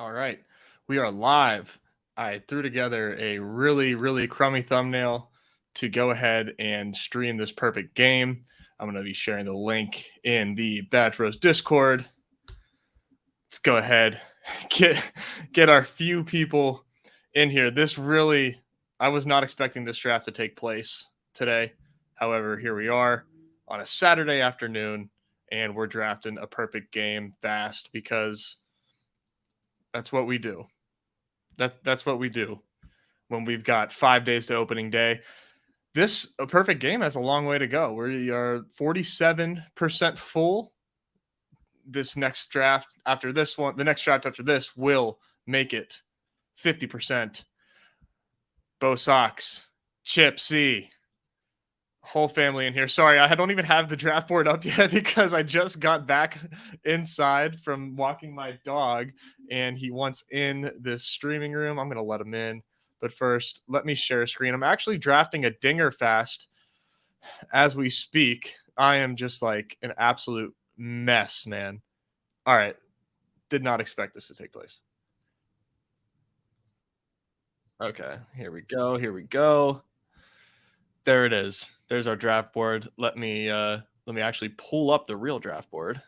All right. We are live. I threw together a really, really crummy thumbnail to go ahead and stream this perfect game. I'm going to be sharing the link in the Bad Bros Discord. Let's go ahead, get get our few people in here. I was not expecting this draft to take place today. However, here we are on a Saturday afternoon, and we're drafting a perfect game fast because that's what we do. That's what we do when we've got 5 days to opening day. This a perfect game has a long way to go. We are 47% full. This next draft after this one, the next draft after this will make it 50%. Bo Sox, Chip C, whole family in here. Sorry, I don't even have the draft board up yet because I just got back inside from walking my dog and he wants in this streaming room. I'm going to let him in. But first, let me share a screen. I'm actually drafting a dinger fast as we speak. I am just like an absolute mess, man. All right. Did not expect this to take place. Okay, here we go. Here we go. There it is. There's our draft board. Let me actually pull up the real draft board.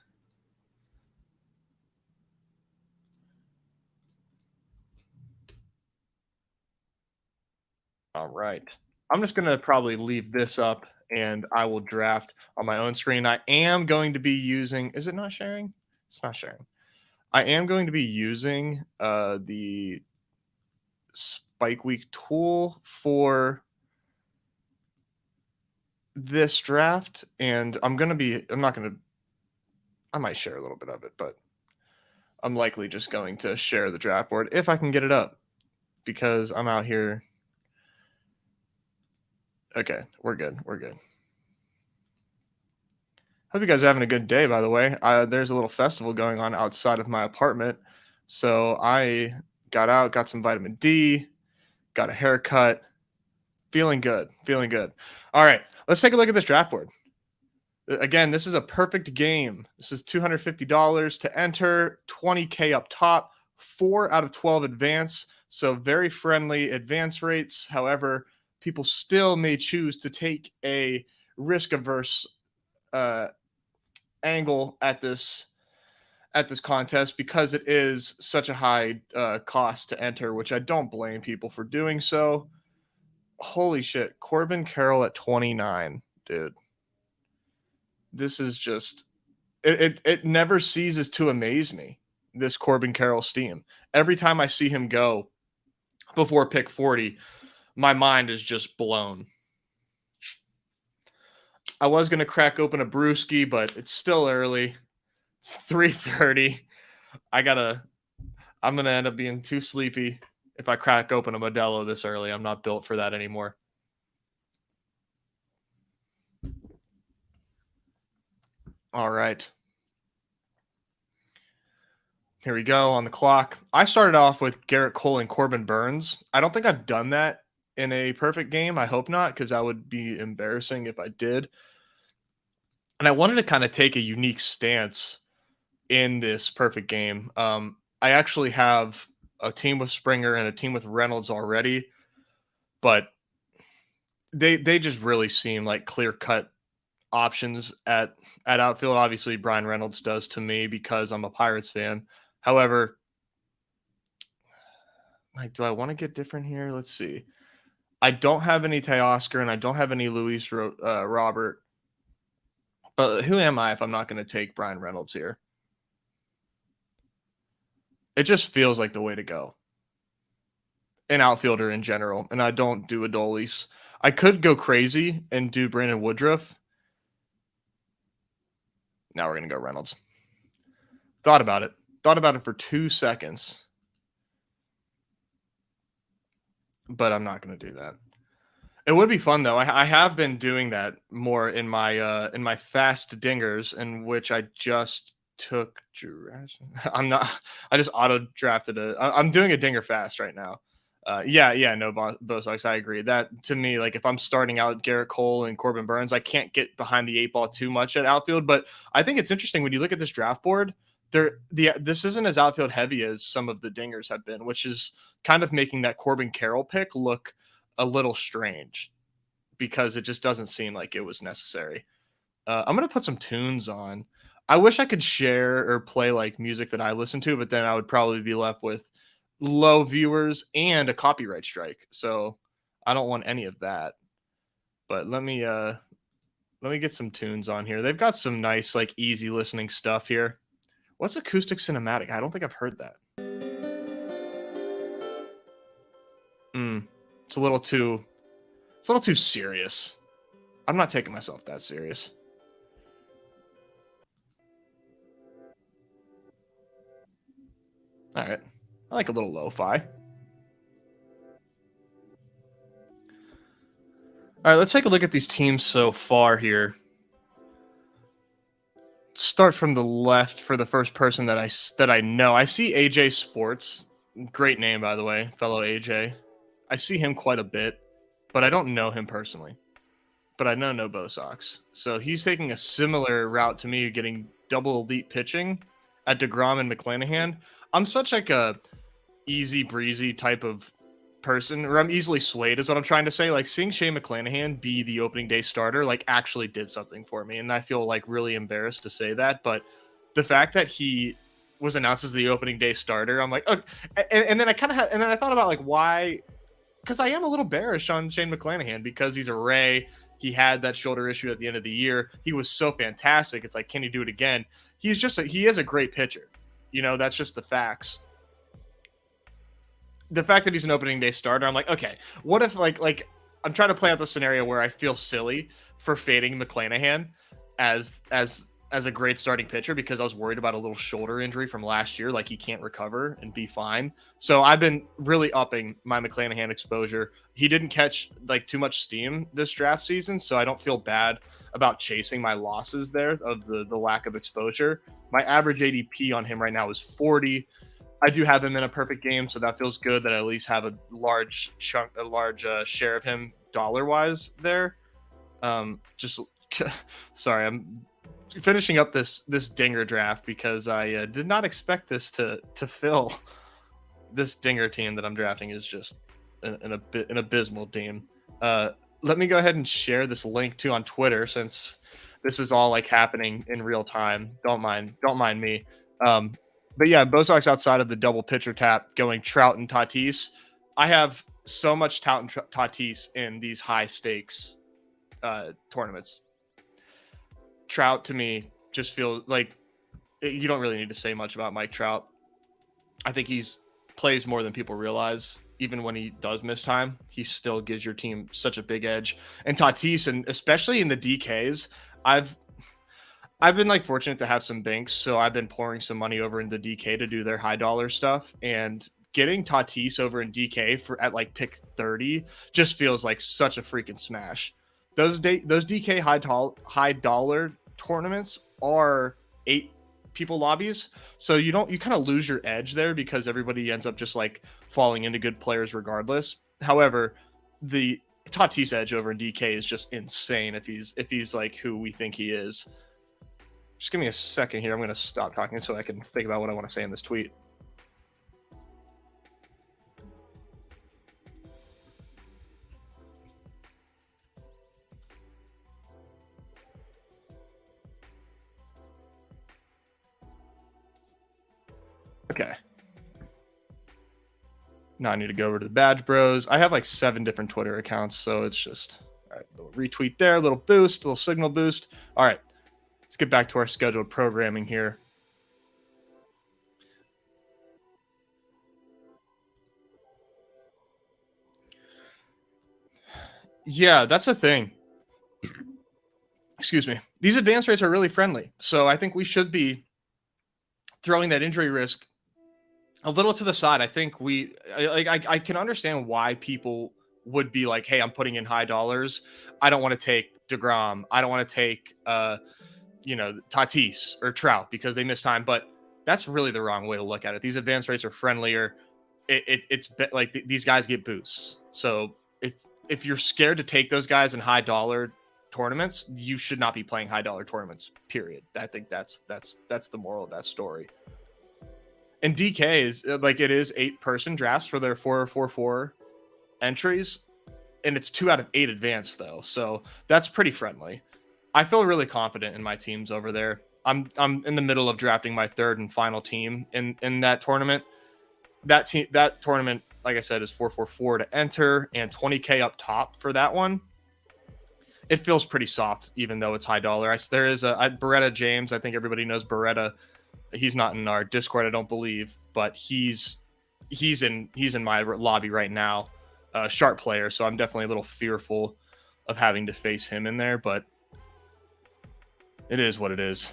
All right. I'm just going to probably leave this up and I will draft on my own screen. I am going to be using, is it not sharing? It's not sharing. I am going to be using the Spike Week tool for this draft. And I might share a little bit of it, but I'm likely just going to share the draft board if I can get it up because I'm out here. Okay, we're good. We're good. Hope you guys are having a good day, by the way. There's a little festival going on outside of my apartment. So I got out, got some vitamin D, got a haircut. Feeling good. Feeling good. All right, let's take a look at this draft board. Again, this is a perfect game. This is $250 to enter, 20K up top, 4 out of 12 advance. So very friendly advance rates. However, people still may choose to take a risk averse angle at this contest because it is such a high cost to enter, which I don't blame people for doing so. Holy shit, Corbin Carroll at 29, dude. This is just it never ceases to amaze me. This Corbin Carroll steam. Every time I see him go before pick 40, my mind is just blown. I was going to crack open a brewski, but it's still early. It's 3:30. I'm going to end up being too sleepy if I crack open a Modelo this early. I'm not built for that anymore. All right. Here we go on the clock. I started off with Garrett Cole and Corbin Burns. I don't think I've done that in a perfect game. I hope not, because that would be embarrassing if I did. And I wanted to kind of take a unique stance in this perfect game. I actually have a team with Springer and a team with Reynolds already, but they just really seem like clear-cut options at outfield. Obviously, Brian Reynolds does to me because I'm a Pirates fan. However, like, do I want to get different here? Let's see. I don't have any Teoscar and I don't have any Luis Robert. But who am I if I'm not going to take Brian Reynolds here? It just feels like the way to go. An outfielder in general, and I don't do Adolis. I could go crazy and do Brandon Woodruff. Now we're going to go Reynolds. Thought about it for 2 seconds. But I'm not going to do that. It would be fun though. I have been doing that more in my fast dingers, in which I just took Jurassic. I just auto drafted I'm doing a dinger fast right now. No, Bo Sox, I agree. That to me, like if I'm starting out Garrett Cole and Corbin Burns, I can't get behind the 8 ball too much at outfield. But I think it's interesting when you look at this draft board. this isn't as outfield heavy as some of the dingers have been, which is kind of making that Corbin Carroll pick look a little strange because it just doesn't seem like it was necessary. I'm gonna put some tunes on. I wish I could share or play like music that I listen to, but then I would probably be left with low viewers and a copyright strike. So I don't want any of that. But let me get some tunes on here. They've got some nice, like easy listening stuff here. What's acoustic cinematic? I don't think I've heard that. It's a little too serious. I'm not taking myself that serious. All right. I like a little lo-fi. All right, let's take a look at these teams so far here. Start from the left for the first person that I know. I see AJ Sports. Great name, by the way, fellow AJ. I see him quite a bit, but I don't know him personally. But I know No Bo Sox. So he's taking a similar route to me, getting double elite pitching at DeGrom and McClanahan. I'm such like a easy breezy type of person, or I'm easily swayed is what I'm trying to say. Like seeing Shane McClanahan be the opening day starter like actually did something for me, and I feel like really embarrassed to say that, but the fact that he was announced as the opening day starter, I'm like, oh, and then I kind of and then I thought about like why, because I am a little bearish on Shane McClanahan because he's a Ray. He had that shoulder issue at the end of the year. He was so fantastic. It's like, can he do it again? He is a great pitcher. That's just the facts. The fact that he's an opening day starter, I'm like, okay, what if like I'm trying to play out the scenario where I feel silly for fading McClanahan as a great starting pitcher because I was worried about a little shoulder injury from last year, like he can't recover and be fine. So I've been really upping my McClanahan exposure. He didn't catch like too much steam this draft season, so I don't feel bad about chasing my losses there of the lack of exposure. My average ADP on him right now is 40. I do have him in a perfect game, so that feels good that I at least have a large share of him dollar wise there. Just sorry, I'm finishing up this dinger draft because I did not expect this to fill. This dinger team that I'm drafting is just an abysmal team. Let me go ahead and share this link too on Twitter since this is all like happening in real time. Don't mind me. But yeah, Bo Sox outside of the double pitcher tap going Trout and Tatis. I have so much Trout and Tatis in these high stakes tournaments. Trout to me just feels like you don't really need to say much about Mike Trout. I think he's plays more than people realize. Even when he does miss time, he still gives your team such a big edge. And Tatis, and especially in the DKs, I've been like fortunate to have some banks, so I've been pouring some money over into DK to do their high dollar stuff, and getting Tatis over in DK at like pick 30 just feels like such a freaking smash. Those DK high dollar tournaments are 8 people lobbies, so you kind of lose your edge there because everybody ends up just like falling into good players regardless. However, the Tatis edge over in DK is just insane if he's like who we think he is. Just give me a second here. I'm going to stop talking so I can think about what I want to say in this tweet. Okay. Now I need to go over to the Badge Bros. I have like 7 different Twitter accounts, so it's just all right. Little retweet there, little boost, little signal boost. All right. Let's get back to our scheduled programming here. Yeah, that's the thing. Excuse me. These advance rates are really friendly, so I think we should be throwing that injury risk a little to the side. I think I can understand why people would be like, hey, I'm putting in high dollars. I don't want to take DeGrom. I don't want to take Tatis or Trout because they miss time. But that's really the wrong way to look at it. These advance rates are friendlier. It's like these guys get boosts. So if you're scared to take those guys in high dollar, tournaments, you should not be playing high dollar tournaments, period. I think that's the moral of that story. And DK is like, it is 8-person drafts for their 4-4-4 entries, and it's 2 out of 8 advanced though, so that's pretty friendly. I feel really confident in my teams over there. I'm in the middle of drafting my 3rd and final team in that tournament. That tournament, like I said, is 4-4-4 to enter and 20K up top for that one. It feels pretty soft, even though it's high dollar. There is a Beretta James. I think everybody knows Beretta. He's not in our Discord, I don't believe, but he's in my lobby right now. Sharp player, so I'm definitely a little fearful of having to face him in there, but it is what it is.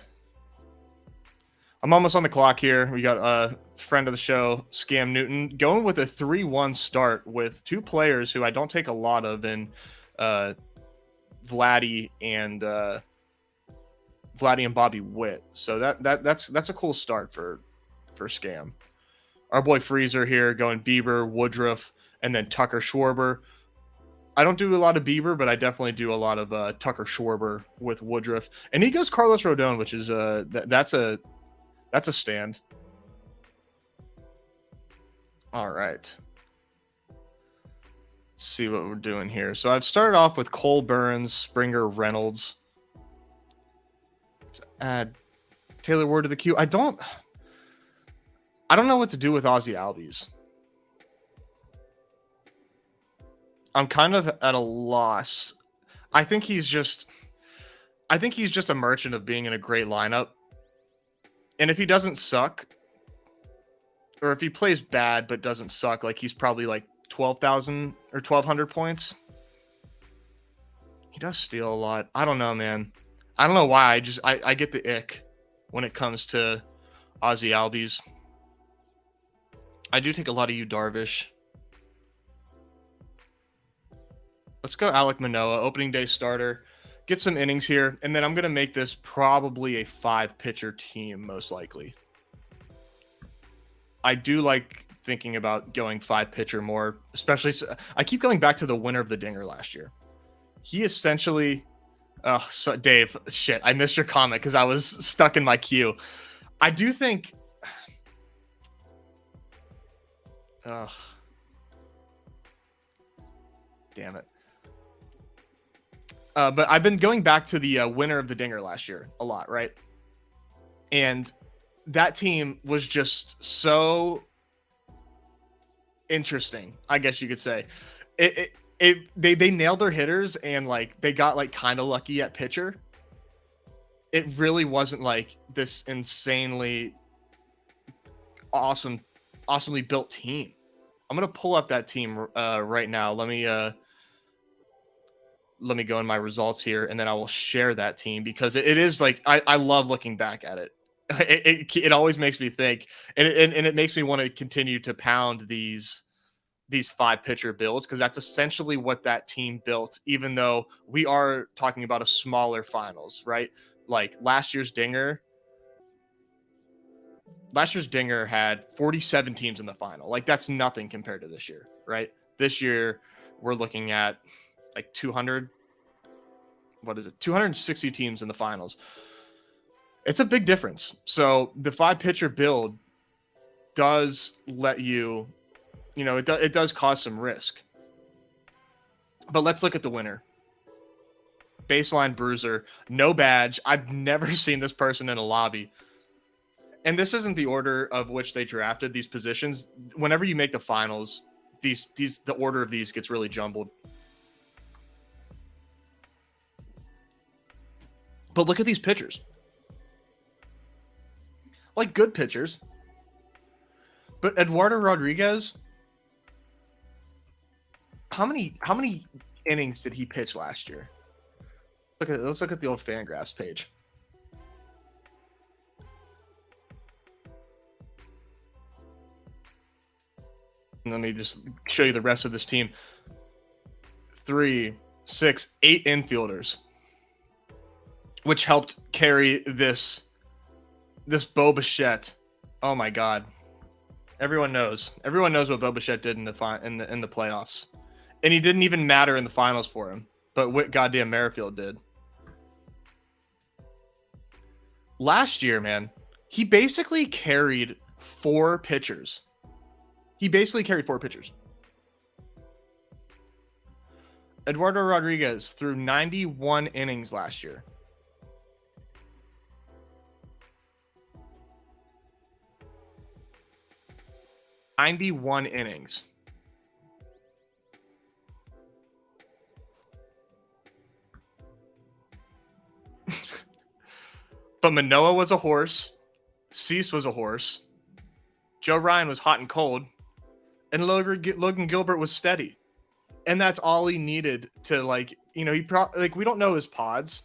I'm almost on the clock here. We got a friend of the show, Scam Newton, going with a 3-1 start with 2 players who I don't take a lot of in Vladdy and Bobby Witt. So that's a cool start for Scam. Our boy Freezer here going Bieber, Woodruff, and then Tucker Schwarber. I don't do a lot of Bieber, but I definitely do a lot of Tucker Schwarber with Woodruff. And he goes Carlos Rodon, which is that's a stand. All right. Let's see what we're doing here. So I've started off with Cole Burns, Springer, Reynolds. Let's add Taylor Ward to the queue. I don't know what to do with Ozzy Albies. I'm kind of at a loss. I think he's just a merchant of being in a great lineup. And if he doesn't suck, or if he plays bad but doesn't suck, like he's probably like 12,000 or 1,200 points. He does steal a lot. I don't know, man. I don't know why. I get the ick when it comes to Ozzy Albies. I do take a lot of you, Darvish. Let's go Alek Manoah, opening day starter. Get some innings here, and then I'm going to make this probably a 5-pitcher team, most likely. I do like thinking about going 5-pitcher more, especially. I keep going back to the winner of the Dinger last year. He essentially... so Dave, shit, I missed your comment because I was stuck in my queue. I do think... damn it. But I've been going back to the winner of the Dinger last year a lot, right? And that team was just so interesting, I guess you could say. They nailed their hitters and like they got like kind of lucky at pitcher. It really wasn't like this insanely awesomely built team. I'm gonna pull up that team right now. Let me go in my results here, and then I will share that team because it is like I love looking back at it. It always makes me think, and it makes me want to continue to pound these 5-pitcher builds because that's essentially what that team built. Even though we are talking about a smaller finals, right? Like last year's Dinger had 47 teams in the final. Like that's nothing compared to this year, right? This year we're looking at like 260 teams in the finals. It's a big difference. So the 5-pitcher build does let you, it does cause some risk. But let's look at the winner. Baseline Bruiser, no badge. I've never seen this person in a lobby. And this isn't the order of which they drafted these positions. Whenever you make the finals, the order of these gets really jumbled. But look at these pitchers. Like good pitchers. But Eduardo Rodriguez, how many innings did he pitch last year? Let's look at the old Fangraphs page. And let me just show you the rest of this team. 3, 6, 8 infielders, which helped carry this Bo Bichette. Oh my God. Everyone knows what Bo Bichette did in the playoffs. And he didn't even matter in the finals for him, but what goddamn Merrifield did. Last year, man, he basically carried 4 pitchers. Eduardo Rodriguez threw 91 innings last year. "91 innings." But Manoah was a horse. Cease was a horse. Joe Ryan was hot and cold. And Logan Gilbert was steady. And that's all he needed to, like, you know, we don't know his pods,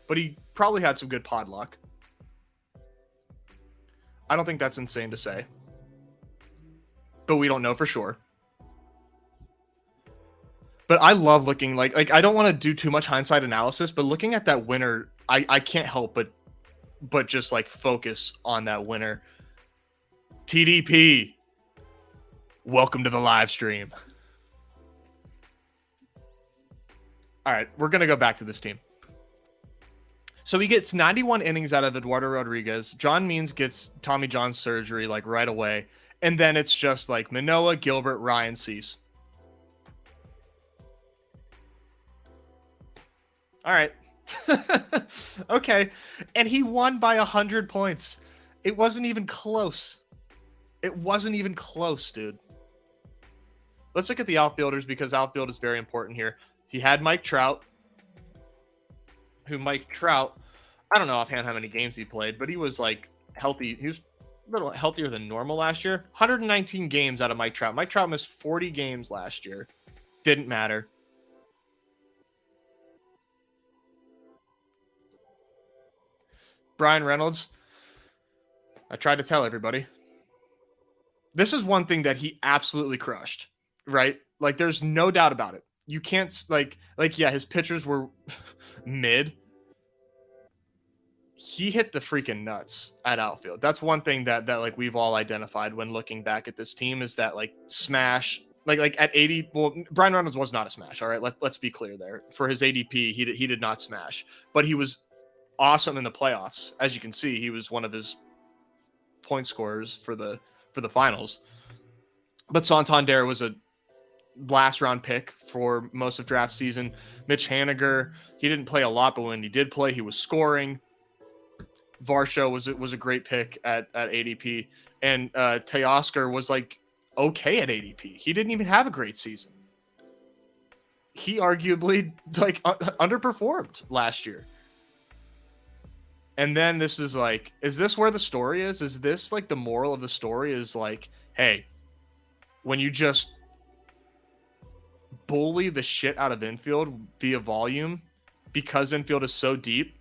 but he probably had some good pod luck. I don't think that's insane to say, but we don't know for sure. But I love looking like I don't want to do too much hindsight analysis, but looking at that winner, I can't help but just like focus on that winner. TDP, welcome to the live stream. All right, we're going to go back to this team. So he gets 91 innings out of Eduardo Rodriguez. John Means gets Tommy John surgery like right away. And then it's just like Manoah, Gilbert, Ryan, Cease. All right. Okay. And he won by 100 points. It wasn't even close. It wasn't even close, dude. Let's look at the outfielders because outfield is very important here. He had Mike Trout, I don't know offhand how many games he played, but he was like healthy. He was a little healthier than normal last year. 119 games out of Mike Trout. Mike Trout missed 40 games last year. Didn't matter. Brian Reynolds. I tried to tell everybody. This is one thing that he absolutely crushed, right? Like, there's no doubt about it. You can't yeah, his pitchers were mid. He hit the freaking nuts at outfield. That's one thing that like we've all identified when looking back at this team is that like smash, like at 80. Well, Brian Reynolds was not a smash. All right, let's be clear there. For his ADP, he did not smash, but he was awesome in the playoffs. As you can see, he was one of his point scorers for the finals. But Santander was a last round pick for most of draft season. Mitch Haniger, he didn't play a lot, but when he did play, he was scoring. Varsho was a great pick at ADP, and Teoscar was like okay at ADP. He didn't even have a great season. He arguably like underperformed last year. And then this is like, is this where the story is? Is this like the moral of the story is like, hey, when you just bully the shit out of infield via volume because infield is so deep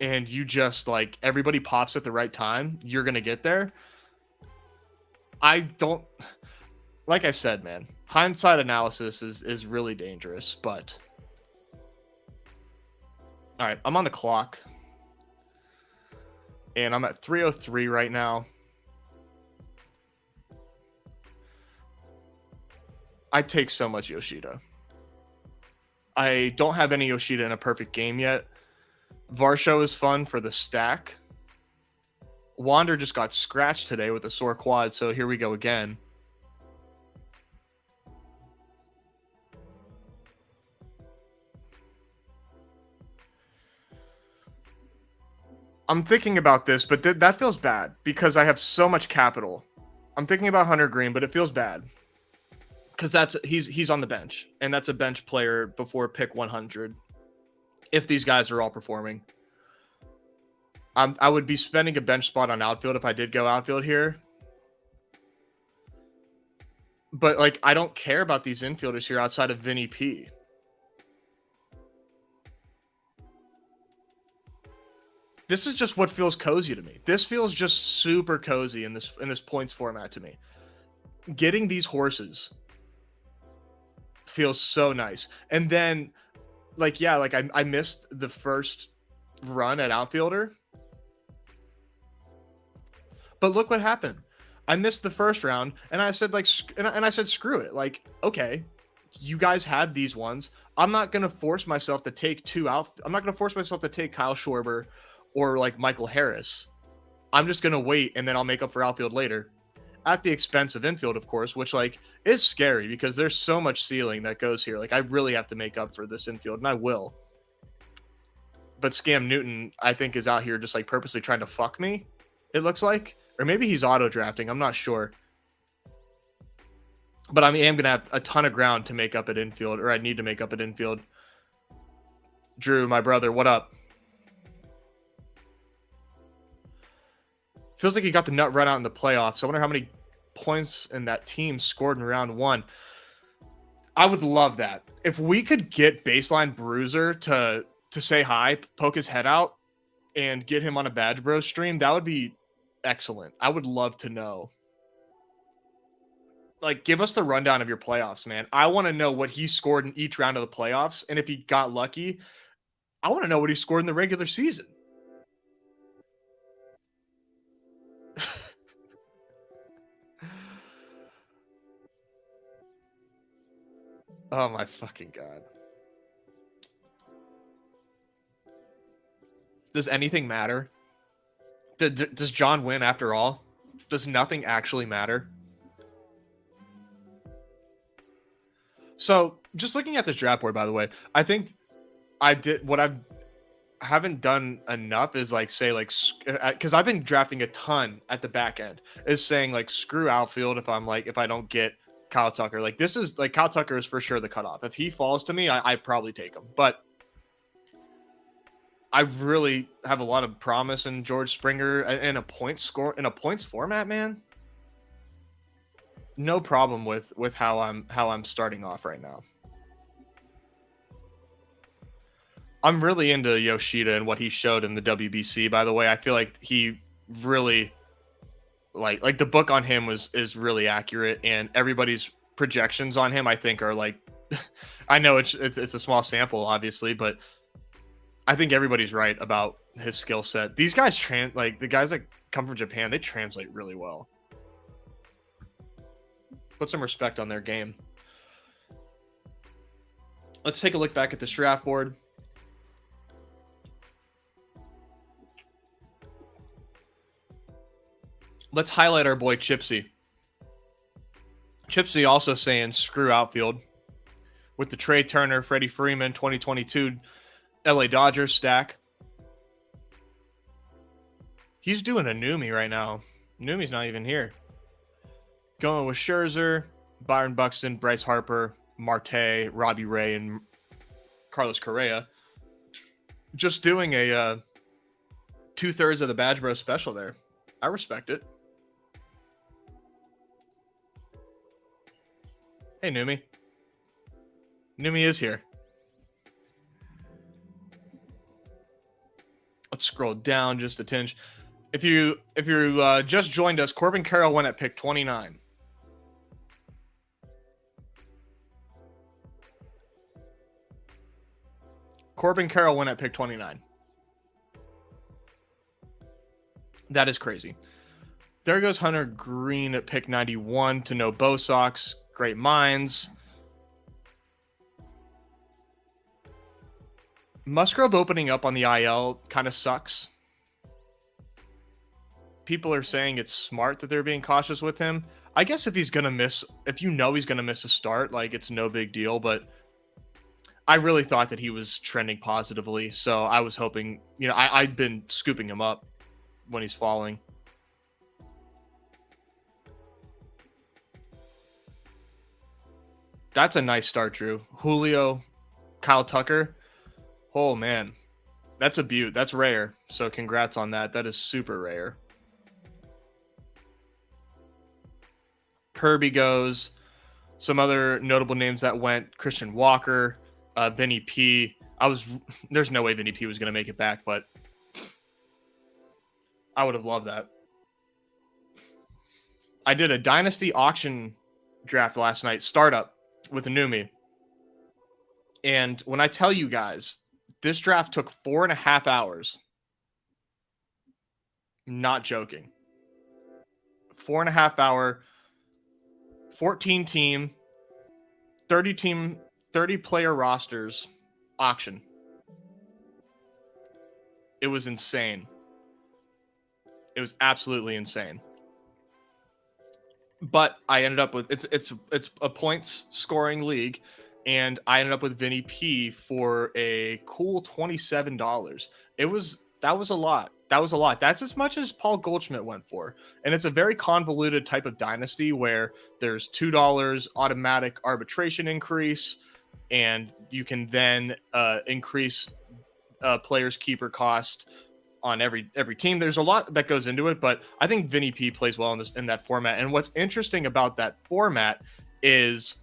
and you just like everybody pops at the right time, you're going to get there. I don't, like I said, man, hindsight analysis is really dangerous, but all right, I'm on the clock and I'm at 3:03 right now. I take so much Yoshida. I don't have any Yoshida in a perfect game yet. Varsho is fun for the stack. Wander just got scratched today with a sore quad, so here we go again. I'm thinking about this, but that feels bad because I have so much capital. I'm thinking about Hunter Green, but it feels bad. Because he's on the bench, and that's a bench player before pick 100. If these guys are all performing, I would be spending a bench spot on outfield if I did go outfield here. But like, I don't care about these infielders here outside of Vinny P. This is just what feels cozy to me. This feels just super cozy in this points format to me. Getting these horses feels so nice. And then like, yeah, like I missed the first run at outfielder, but look what happened. I missed the first round and I said like, and I said, screw it. Like, okay, you guys had these ones. I'm not going to force myself to take two out. I'm not going to force myself to take Kyle Schwarber or like Michael Harris. I'm just going to wait and then I'll make up for outfield later at the expense of infield, of course, which like is scary because there's so much ceiling that goes here. Like I really have to make up for this infield and I will. But Scam Newton, I think, is out here just like purposely trying to fuck me. It looks like, or maybe he's auto drafting. I'm not sure. But I am going to have a ton of ground to make up at infield, or I need to make up at infield. Drew, my brother, what up? Feels like he got the nut run out in the playoffs. I wonder how many points in that team scored in round one. I would love that. If we could get Baseline Bruiser to say hi, poke his head out, and get him on a Badge Bros stream, that would be excellent. I would love to know. Like, give us the rundown of your playoffs, man. I want to know what he scored in each round of the playoffs, and if he got lucky, I want to know what he scored in the regular season. Oh my fucking God. Does anything matter? Does John win after all? Does nothing actually matter? So, just looking at this draft board, by the way, I think I did what I haven't done enough is like say like because I've been drafting a ton at the back end is saying like screw outfield if I don't get Kyle Tucker. Like this is like Kyle Tucker is for sure the cutoff. If he falls to me, I probably take him. But I really have a lot of promise in George Springer in a points format, man. No problem with how I'm starting off right now. I'm really into Yoshida and what he showed in the WBC. By the way, I feel like he really like the book on him is really accurate, and everybody's projections on him I think are like I know it's a small sample obviously, but I think everybody's right about his skill set. These guys like the guys that come from Japan, they translate really well. Put some respect on their game. Let's take a look back at this draft board. Let's highlight our boy Chipsy. Chipsy also saying screw outfield with the Trey Turner, Freddie Freeman 2022 LA Dodgers stack. He's doing a Numi right now. Numi's not even here. Going with Scherzer, Byron Buxton, Bryce Harper, Marte, Robbie Ray, and Carlos Correa. Just doing a 2/3 of the Badge Bros special there. I respect it. Hey, Numi. Numi is here. Let's scroll down just a tinge. If you just joined us, Corbin Carroll went at pick 29. Corbin Carroll went at pick 29. That is crazy. There goes Hunter Green at pick 91 to no Bo Sox. Great minds. Musgrove opening up on the IL kind of sucks. People are saying it's smart that they're being cautious with him. I guess if he's going to miss, if you know he's going to miss a start, like it's no big deal, but I really thought that he was trending positively. So I was hoping, I'd been scooping him up when he's falling. That's a nice start, Drew. Julio, Kyle Tucker. Oh, man. That's a beaut. That's rare. So congrats on that. That is super rare. Kirby goes. Some other notable names that went. Christian Walker, Vinny P. There's no way Vinny P was going to make it back, but I would have loved that. I did a dynasty auction draft last night, startup with Numi. And when I tell you guys, this draft took 4.5 hours. Not joking. 4.5 hour, 14 team, 30 player rosters auction. It was insane. It was absolutely insane. But I ended up with it's a points scoring league, and I ended up with Vinny P for a cool $27. That was a lot. That was a lot. That's as much as Paul Goldschmidt went for. And it's a very convoluted type of dynasty where there's $2 automatic arbitration increase, and you can then increase player's keeper cost on every team. There's a lot that goes into it, but I think Vinny P plays well in that format. And what's interesting about that format is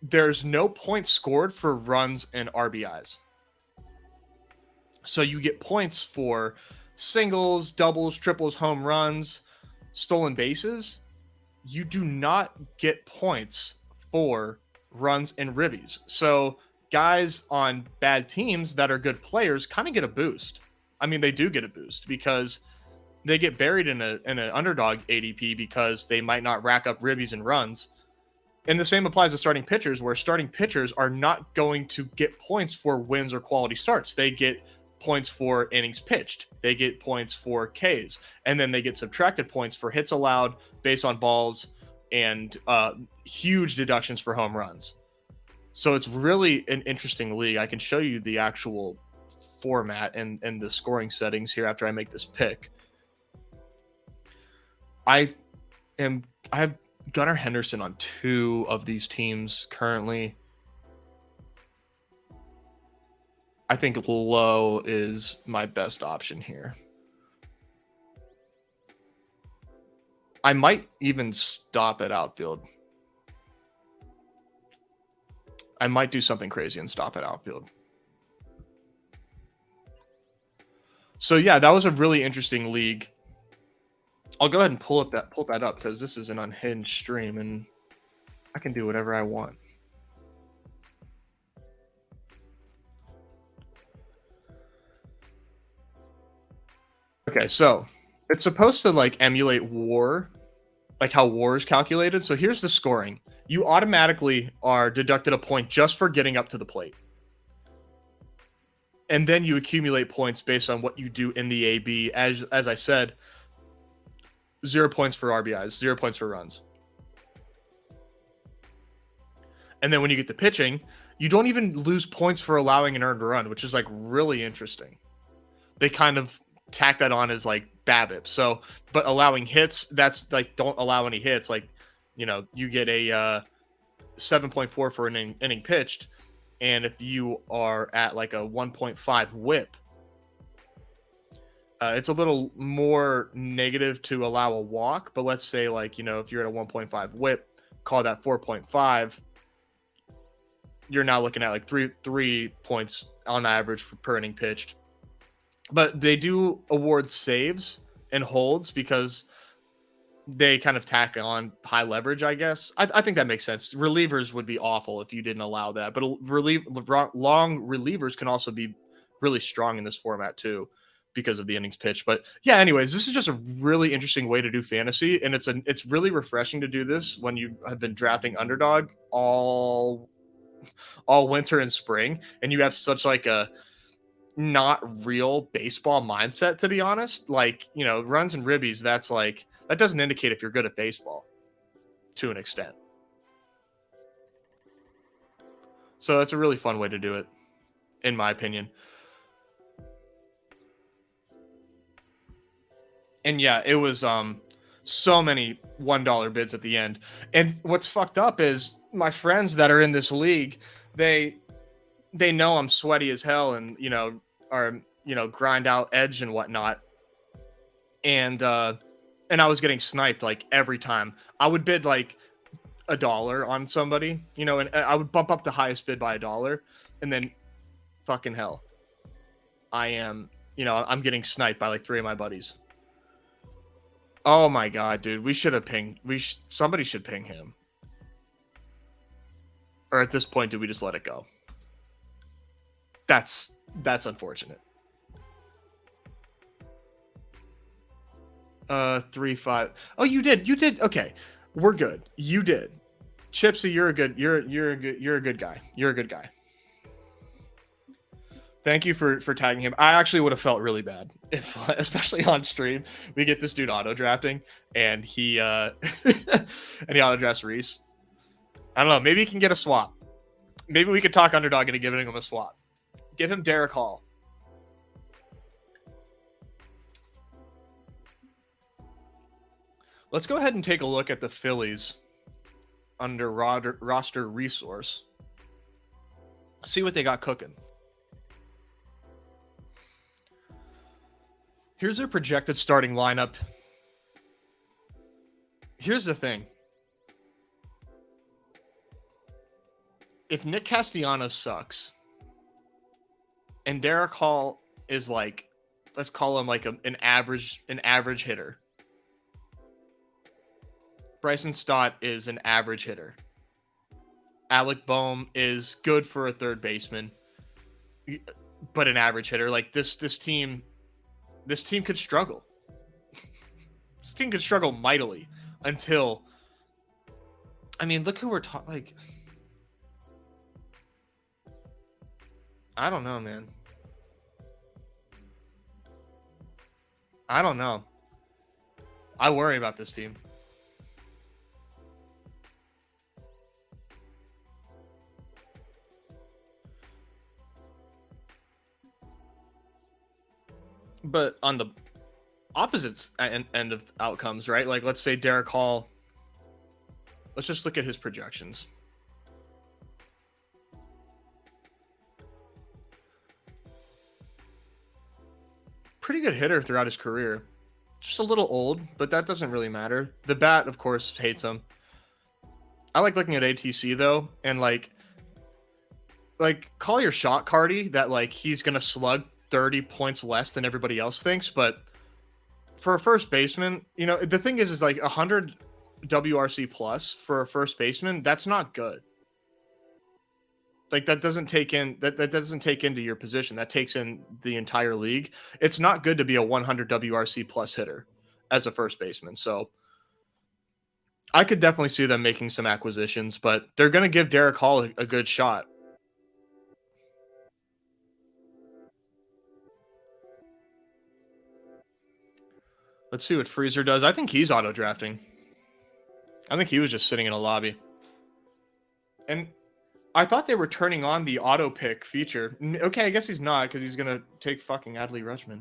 there's no points scored for runs and RBIs. So you get points for singles, doubles, triples, home runs, stolen bases. You do not get points for runs and ribbies. So guys on bad teams that are good players kind of get a boost. I mean, they do get a boost because they get buried in an underdog ADP because they might not rack up ribbies and runs. And the same applies to starting pitchers, where starting pitchers are not going to get points for wins or quality starts. They get points for innings pitched. They get points for Ks. And then they get subtracted points for hits allowed, base on balls, and huge deductions for home runs. So it's really an interesting league. I can show you the actual format and the scoring settings here after I make this pick. I have Gunnar Henderson on 2 of these teams currently. I think low is my best option here. I might even stop at outfield. I might do something crazy and stop at outfield. So yeah, that was a really interesting league. I'll go ahead and pull that up because this is an unhinged stream and I can do whatever I want. Okay, so it's supposed to like emulate WAR, like how WAR is calculated. So here's the scoring. You automatically are deducted a point just for getting up to the plate. And then you accumulate points based on what you do in the AB. As I said, 0 points for RBIs, 0 points for runs. And then when you get to pitching, you don't even lose points for allowing an earned run, which is like really interesting. They kind of tack that on as like BABIP. So, but allowing hits, that's like, don't allow any hits. Like, you know, you get a 7.4 for an inning pitched. And if you are at like a 1.5 whip, it's a little more negative to allow a walk. But let's say like, you know, if you're at a 1.5 whip, call that 4.5. You're now looking at like three points on average per inning pitched. But they do award saves and holds because they kind of tack on high leverage, I guess. I think that makes sense. Relievers would be awful if you didn't allow that. But long relievers can also be really strong in this format too because of the innings pitched. But yeah, anyways, this is just a really interesting way to do fantasy. And it's really refreshing to do this when you have been drafting underdog all winter and spring. And you have such like a not real baseball mindset, to be honest. Like, you know, runs and ribbies, that's like, that doesn't indicate if you're good at baseball to an extent. So that's a really fun way to do it, in my opinion. And yeah, it was so many $1 bids at the end. And what's fucked up is my friends that are in this league, they know I'm sweaty as hell and, you know, are, you know, grind out edge and whatnot. And I was getting sniped like every time. I would bid like $1 on somebody, you know, and I would bump up the highest bid by $1, and then fucking hell, I'm getting sniped by like 3 of my buddies. Oh my god, dude, we should have pinged. Somebody should ping him. Or at this point, do we just let it go? That's unfortunate. 3-5. Oh, you did. Okay, we're good. You did. Chipsy, you're a good guy. You're a good guy. Thank you for tagging him. I actually would have felt really bad if, especially on stream, we get this dude auto drafting and he and he auto drafts Reese. I don't know. Maybe he can get a swap. Maybe we could talk underdog into giving him a swap. Give him Derek Hall. Let's go ahead and take a look at the Phillies under roster resource. See what they got cooking. Here's their projected starting lineup. Here's the thing. If Nick Castellanos sucks and Derek Hall is like, let's call him like an average hitter. Bryson Stott is an average hitter. Alec Boehm is good for a third baseman, but an average hitter. Like this team could struggle. This team could struggle mightily until, I mean, look who we're talking. Like, I don't know, man. I don't know. I worry about this team. But on the opposite end of outcomes, right? Like, let's say Derek Hall. Let's just look at his projections. Pretty good hitter throughout his career. Just a little old, but that doesn't really matter. The bat, of course, hates him. I like looking at ATC, though, and like call your shot, Cardi, that like he's going to slug 30 points less than everybody else thinks, but for a first baseman, you know, the thing is like 100 WRC plus for a first baseman, that's not good. Like that doesn't take in that doesn't take into your position. That takes in the entire league. It's not good to be a 100 WRC plus hitter as a first baseman. So I could definitely see them making some acquisitions, but they're going to give Derek Hall a good shot. Let's see what Freezer does. I think he's auto drafting. I think he was just sitting in a lobby. And I thought they were turning on the auto pick feature. Okay, I guess he's not because he's going to take fucking Adley Rutschman,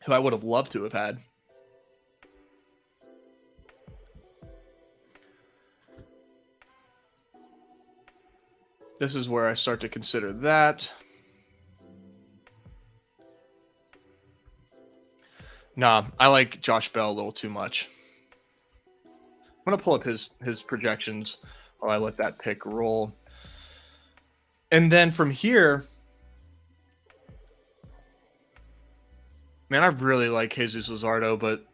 who I would have loved to have had. This is where I start to consider that. Nah, I like Josh Bell a little too much. I'm going to pull up his projections while I let that pick roll. And then from here, man, I really like Jesus Luzardo, but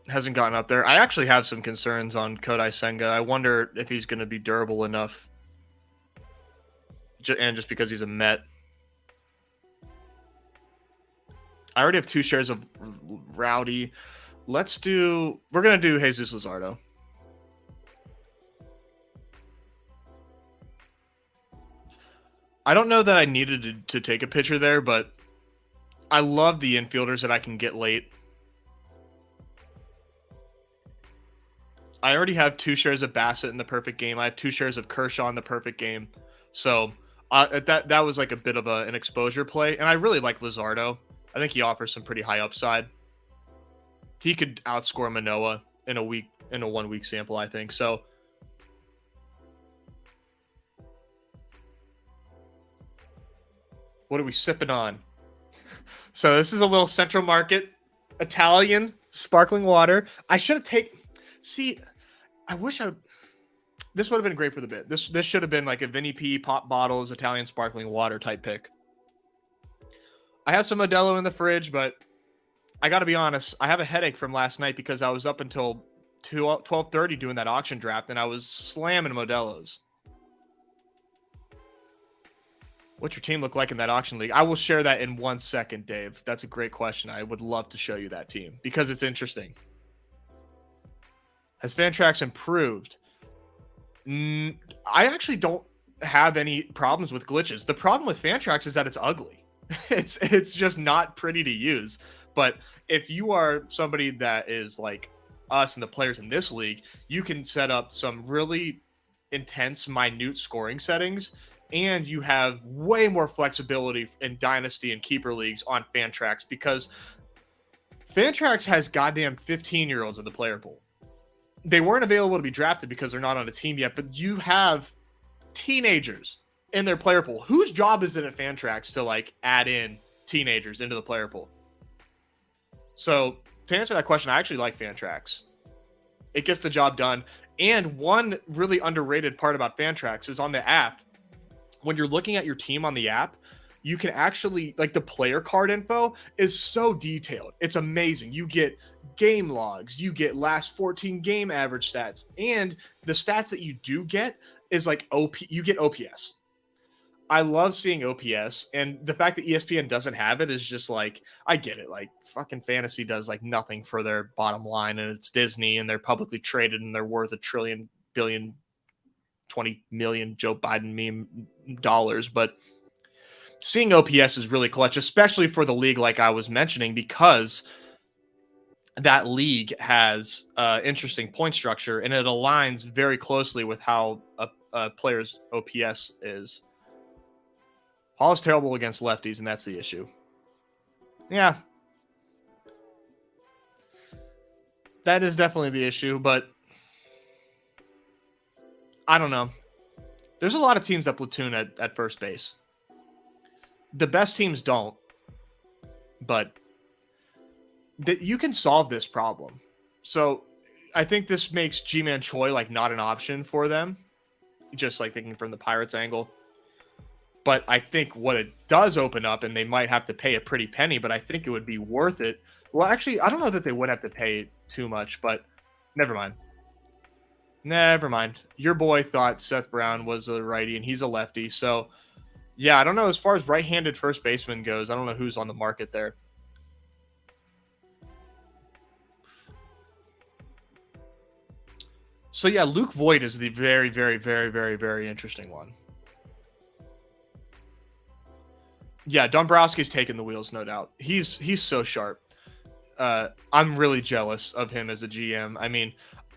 hasn't gotten up there. I actually have some concerns on Kodai Senga. I wonder if he's going to be durable enough. And just because he's a Met. I already have 2 shares of Rowdy. We're going to do Jesus Luzardo. I don't know that I needed to take a pitcher there, but I love the infielders that I can get late. I already have 2 shares of Bassett in the perfect game. I have 2 shares of Kershaw in the perfect game. So that was like a bit of an exposure play. And I really like Luzardo. I think he offers some pretty high upside. He could outscore Manoah in a 1 week sample, I think. So what are we sipping on? So this is a little Central Market Italian sparkling water. I should have taken. See, I wish this would have been great for the bit. This should have been like a Vinny P pop bottles Italian sparkling water type pick. I have some Modelo in the fridge, but I got to be honest. I have a headache from last night because I was up until 12:30 doing that auction draft, and I was slamming Modelos. What's your team look like in that auction league? I will share that in 1 second, Dave. That's a great question. I would love to show you that team because it's interesting. Has Fantrax improved? I actually don't. have any problems with glitches. The problem with Fantrax is that it's ugly. It's just not pretty to use. But if you are somebody that is like us and the players in this league, you can set up some really intense, minute scoring settings, and you have way more flexibility in Dynasty and Keeper leagues on Fantrax, because Fantrax has goddamn 15-year-olds in the player pool. They weren't available to be drafted because they're not on a team yet, but you have teenagers in their player pool. Whose job is it at Fantrax to like add in teenagers into the player pool? So to answer that question, I actually like Fantrax. It gets the job done. And one really underrated part about Fantrax is on the app, when you're looking at your team on the app, you can actually, like, the player card info is so detailed. It's amazing. You get game logs, you get last 14 game average stats, and the stats that you do get is like you get OPS. I love seeing OPS, and the fact that ESPN doesn't have it is just like, I get it. Like, fucking fantasy does like nothing for their bottom line, and it's Disney, and they're publicly traded, and they're worth $1 trillion, billion, 20 million Joe Biden meme dollars. But seeing OPS is really clutch, especially for the league, like I was mentioning, because that league has interesting point structure, and it aligns very closely with how a player's OPS is. Hall is terrible against lefties, and that's the issue. Yeah. That is definitely the issue, but I don't know. There's a lot of teams that platoon at first base. The best teams don't, but you can solve this problem. So I think this makes G-Man Choi like not an option for them, just like thinking from the Pirates angle. But I think what it does open up, and they might have to pay a pretty penny, but I think it would be worth it. Well, actually, I don't know that they would have to pay too much, but never mind. Never mind. Your boy thought Seth Brown was a righty, and he's a lefty. So, yeah, I don't know. As far as right-handed first baseman goes, I don't know who's on the market there. So, yeah, Luke Voigt is the very, very, very, very, very interesting one. Yeah, Dombrowski's taking the wheels, no doubt. He's so sharp. I'm really jealous of him as a GM. I mean,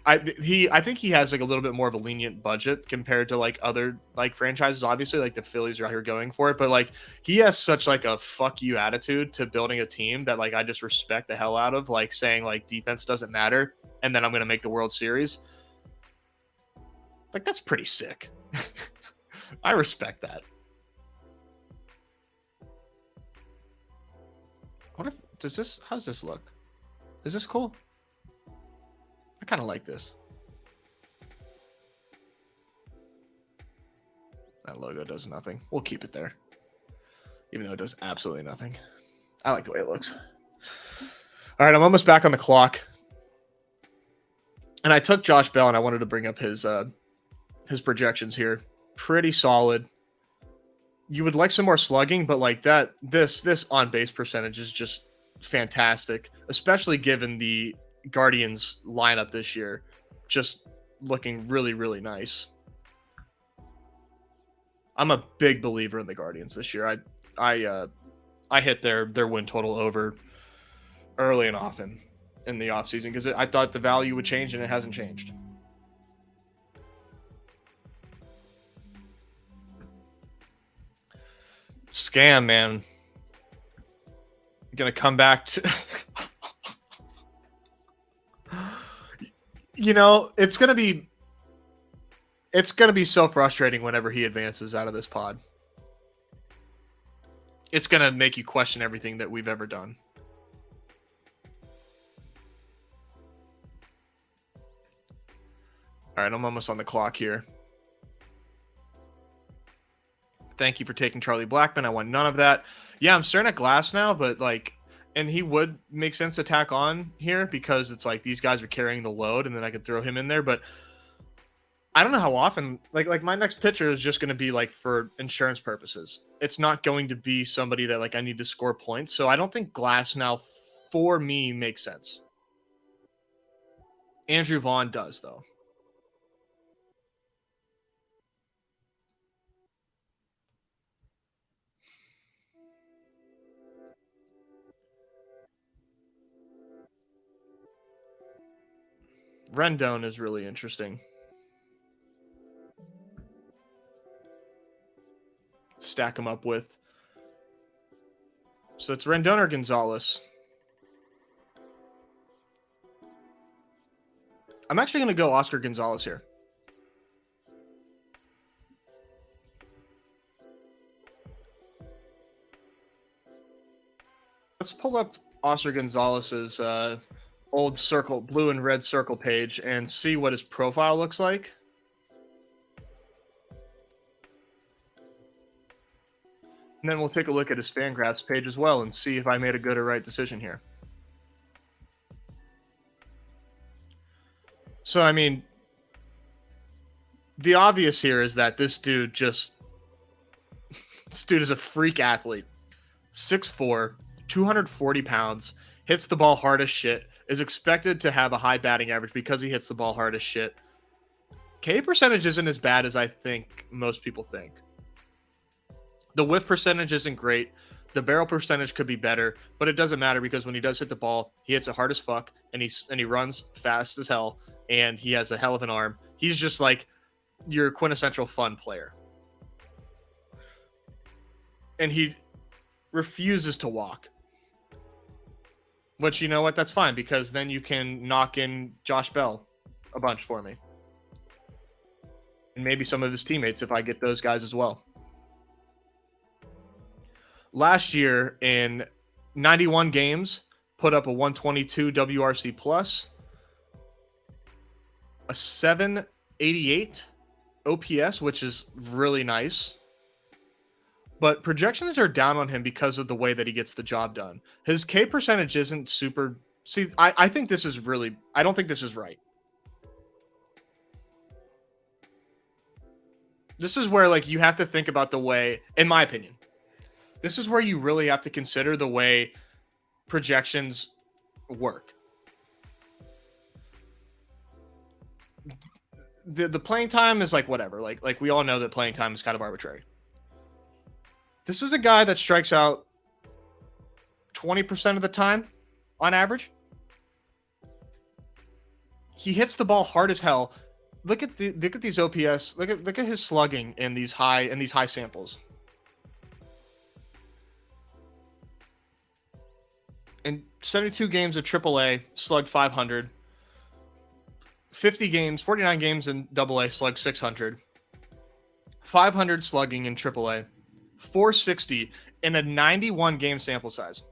I think he has like a little bit more of a lenient budget compared to like other like franchises. Obviously, like the Phillies are out here going for it, but like he has such like a fuck you attitude to building a team that like I just respect the hell out of, like saying like defense doesn't matter, and then I'm gonna make the World Series. Like, that's pretty sick. I respect that. What if how's this look? Is this cool? I kind of like this. That logo does nothing. We'll keep it there, even though it does absolutely nothing. I like the way it looks. All right, I'm almost back on the clock. And I took Josh Bell, and I wanted to bring up his projections here. Pretty solid. You would like some more slugging, but like that, this on base percentage is just fantastic, especially given the Guardians lineup this year, just looking really, really nice. I'm a big believer in the Guardians this year. I hit their win total over early and often in the offseason because I thought the value would change, and it hasn't changed. Scam, man. Gonna come back to it's gonna be so frustrating whenever he advances out of this pod. It's gonna make you question everything that we've ever done. All right, I'm almost on the clock here. Thank you for taking Charlie Blackmon. I want none of that. Yeah, I'm staring at Glass now, but like, and he would make sense to tack on here because it's like these guys are carrying the load, and then I could throw him in there. But I don't know how often. Like my next pitcher is just going to be like for insurance purposes. It's not going to be somebody that like I need to score points. So I don't think Glass now for me makes sense. Andrew Vaughn does though. Rendon is really interesting. Stack him up with. So it's Rendon or Gonzalez. I'm actually going to go Oscar Gonzalez here. Let's pull up Oscar Gonzalez's old circle, blue and red circle page and see what his profile looks like. And then we'll take a look at his Fangraphs page as well and see if I made a good or right decision here. So, I mean, the obvious here is that this dude is a freak athlete. 6'4", 240 pounds, hits the ball hard as shit, is expected to have a high batting average because he hits the ball hard as shit. K percentage isn't as bad as I think most people think. The whiff percentage isn't great. The barrel percentage could be better, but it doesn't matter because when he does hit the ball, he hits it hard as fuck, and he runs fast as hell, and he has a hell of an arm. He's just like your quintessential fun player. And he refuses to walk. Which, you know what? That's fine, because then you can knock in Josh Bell a bunch for me. And maybe some of his teammates if I get those guys as well. Last year, in 91 games, put up a 122 WRC plus, a 788 OPS, which is really nice. But projections are down on him because of the way that he gets the job done. His K percentage isn't super... See, I think this is really... I don't think this is right. This is where, like, you have to think about the way, in my opinion, this is where you really have to consider the way projections work. The playing time is like whatever. Like we all know that playing time is kind of arbitrary. This is a guy that strikes out 20% of the time on average. He hits the ball hard as hell. Look at these OPS. Look at his slugging in these high samples. In 72 games at AAA, slugged 500. 49 games in AA, slugged 600. 500 slugging in AAA. 460 in a 91 game sample size.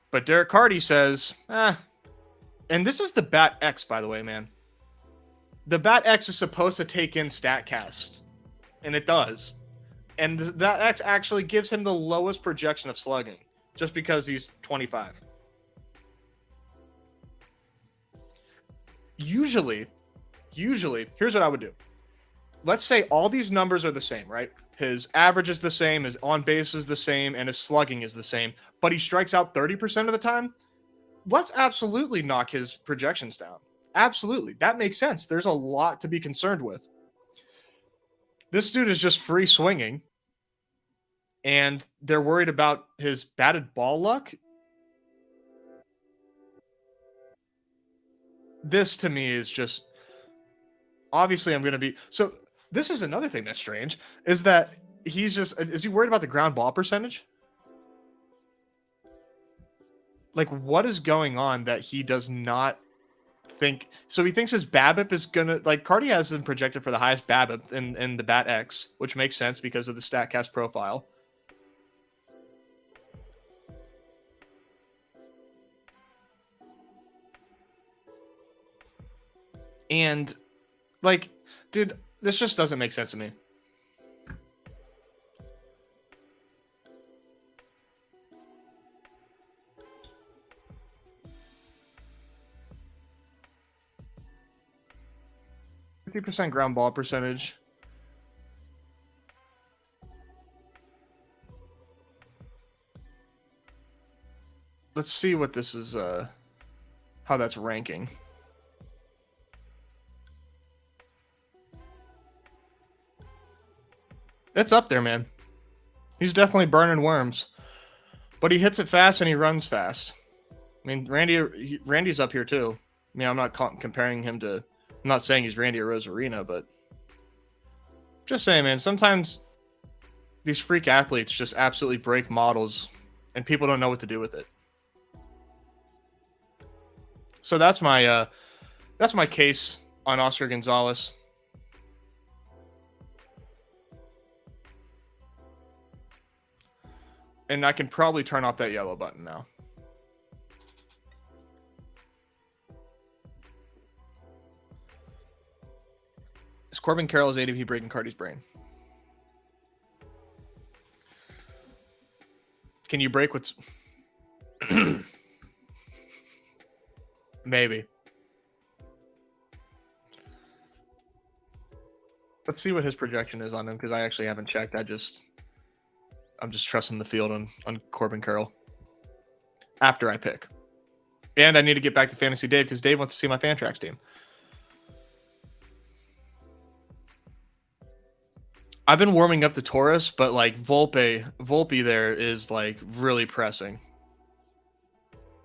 But Derek Carty says, and this is the Bat X, by the way, man. The Bat X is supposed to take in StatCast, and it does. And that X actually gives him the lowest projection of slugging, just because he's 25. Usually, here's what I would do. Let's say all these numbers are the same, right? His average is the same, his on base is the same, and his slugging is the same, but he strikes out 30% of the time. Let's absolutely knock his projections down. Absolutely. That makes sense. There's a lot to be concerned with. This dude is just free swinging, and they're worried about his batted ball luck. This to me is just, obviously I'm going to be, so this is another thing that's strange, is that is he worried about the ground ball percentage? Like, what is going on that he does not think, so he thinks his BABIP is going to, like, Carty has him projected for the highest BABIP in the Bat X, which makes sense because of the StatCast profile. And, like, dude, this just doesn't make sense to me. %50 ground ball percentage. Let's see what this is, how that's ranking. It's up there, man. He's definitely burning worms, but he hits it fast and he runs fast. I mean, Randy's up here too. I mean, I'm not comparing him to. I'm not saying he's Randy Arozarena, but just saying, man. Sometimes these freak athletes just absolutely break models, and people don't know what to do with it. So that's my case on Oscar Gonzalez. And I can probably turn off that yellow button now. Is Corbin Carroll's ADP breaking Cardi's brain? Can you break what's... Maybe. Let's see what his projection is on him, because I actually haven't checked. I'm just trusting the field on Corbin Carroll after I pick. And I need to get back to Fantasy Dave, because Dave wants to see my Fantrax team. I've been warming up to Taurus, but like Volpe there is like really pressing